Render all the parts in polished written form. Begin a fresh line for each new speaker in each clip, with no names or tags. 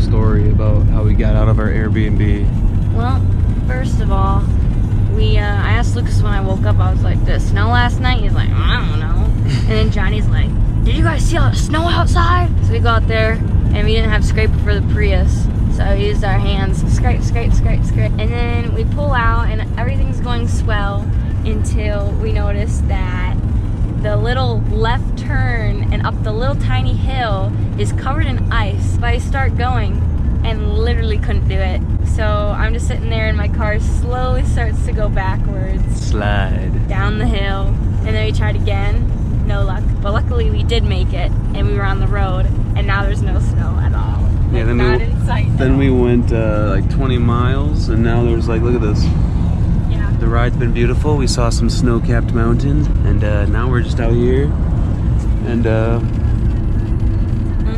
story about how we got out of our Airbnb.
Well, first of all, I asked Lucas when I woke up, I was like, did it snow last night? He's like, I don't know. And then Johnny's like, did you guys see all the snow outside? So we go out there, and we didn't have scraper for the Prius. So we used our hands, scrape, scrape, scrape, scrape. And then we pull out, and everything's going swell until we notice that the little left turn and up the little tiny hill is covered in ice. But I start going and literally couldn't do it. So I'm just sitting there and my car slowly starts to go backwards.
Slide.
Down the hill. And then we tried again. No luck. But luckily we did make it and we were on the road and now there's no snow at all.
Yeah, then
not in sight.
Then we went like 20 miles and now there's like, look at this.
Yeah.
The ride's been beautiful. We saw some snow-capped mountains and now we're just out here and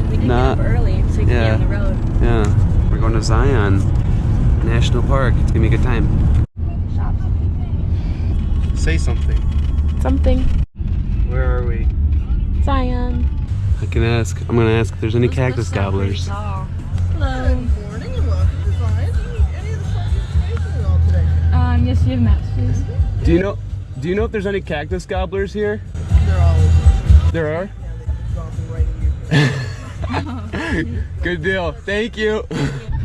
we did get up early so we could be on the road.
Yeah, we're going to Zion National Park. It's gonna be a good time. Say something.
Something.
Where are we?
Zion.
I'm gonna ask if there's any cactus gobblers.
Hello.
Good morning and welcome to Zion. Any of the parking spaces at all today?
Yes, you have maps, please.
Do you know if there's any cactus gobblers here?
They're always
There are?
dropping right in your face.
Good deal. Thank you.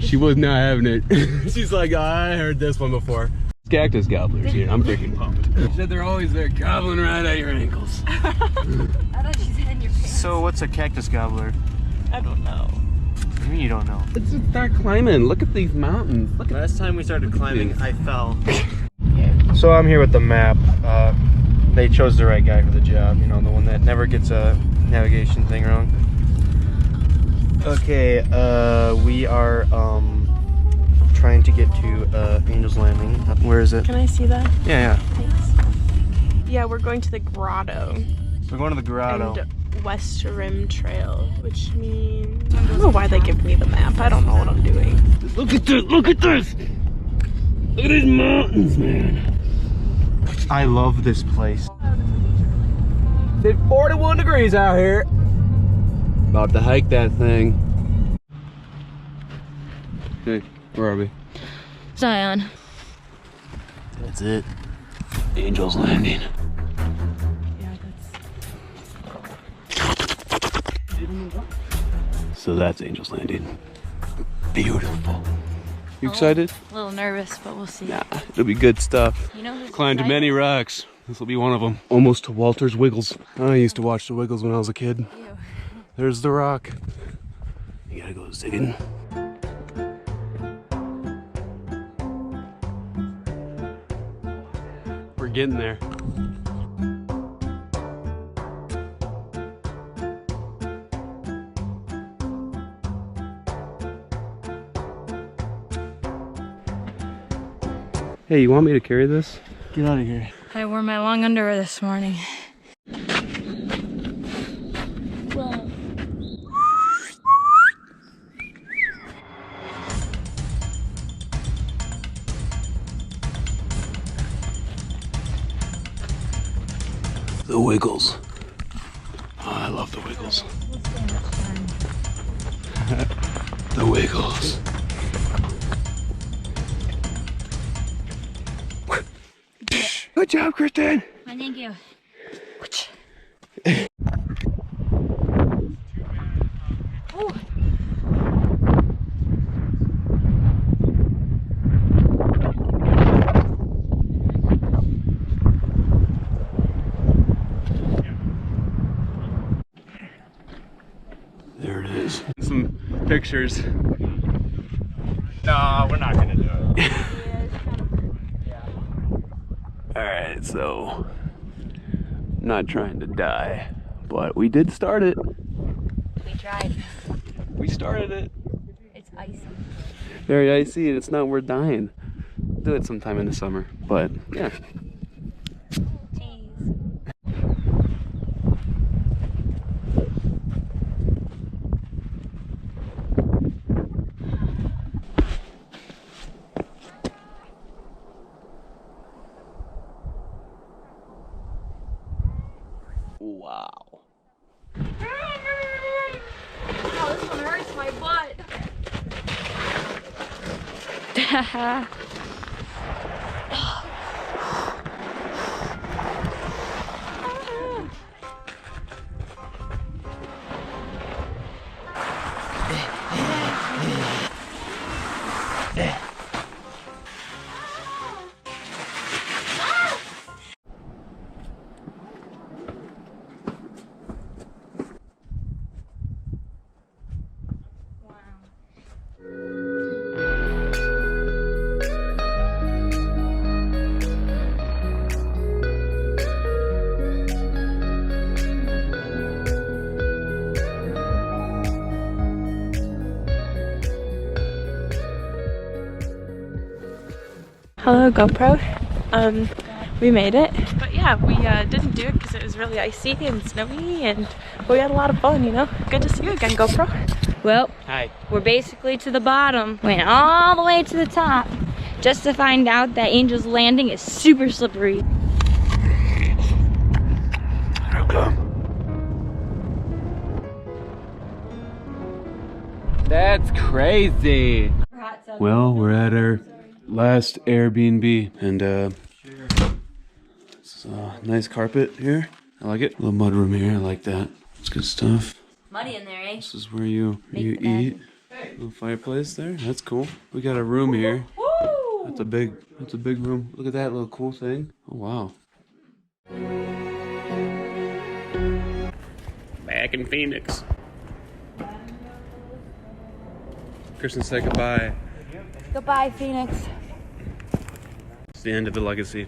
She was not having it. She's like, oh, I heard this one before. Cactus gobblers here. I'm freaking pumped. She said they're always there gobbling right at your ankles.
I thought she said in your pants.
So what's a cactus gobbler?
I don't know.
What do you mean you don't know? Let's just start climbing. Look at these mountains. Look at
Last time we started climbing, I fell.
So I'm here with the map. They chose the right guy for the job. You know, the one that never gets a navigation thing wrong. Okay, we are trying to get to Angel's Landing. Where is it?
Can I see that?
Yeah.
Thanks. Yeah, we're going to the grotto.
We're going to the grotto.
And West Rim Trail, which means... I don't know why they give me the map. I don't know what I'm doing.
Look at this! Look at this! Look at these mountains, man. I love this place. It's 41 degrees out here. About to hike that thing. Hey, where are we?
Zion.
That's it. Angel's Landing.
Yeah,
So that's Angel's Landing. Beautiful. You excited?
A little nervous, but we'll see.
Nah, it'll be good stuff.
You know who's
Climbed
excited?
many rocks. This will be one of them. Almost to Walter's Wiggles. I used to watch the Wiggles when I was a kid.
Ew.
There's the rock. You gotta go zigging. We're getting there. Hey, you want me to carry this? Get out of here.
I wore my long underwear this morning.
The Wiggles. Oh, I love the Wiggles. The Wiggles. Good job, Kristen.
Well, thank you. Oh.
There it is. Some pictures.
No, we're not gonna do it.
Alright, so not trying to die, but we did start it.
We tried.
We started it.
It's icy.
Very icy and it's not worth dying. Do it sometime in the summer, but yeah. Wow.
Oh, this one hurts my butt.
Hello GoPro. We made it, but yeah, we didn't do it because it was really icy and snowy, and we had a lot of fun, you know. Good to see you again, GoPro.
Well,
Hi.
we're basically to the bottom. Went all the way to the top just to find out that Angel's Landing is super slippery.
That's crazy. Well, we're at our last Airbnb, and it's a nice carpet here. I like it. A little mud room here. I like that. It's good stuff.
Muddy in there, eh?
This is where you
Make the
eat. Little fireplace there. That's cool. We got a room here. That's a big room. Look at that little cool thing. Oh wow. Back in Phoenix. Kristen, say goodbye.
Goodbye, Phoenix.
It's the end of the legacy.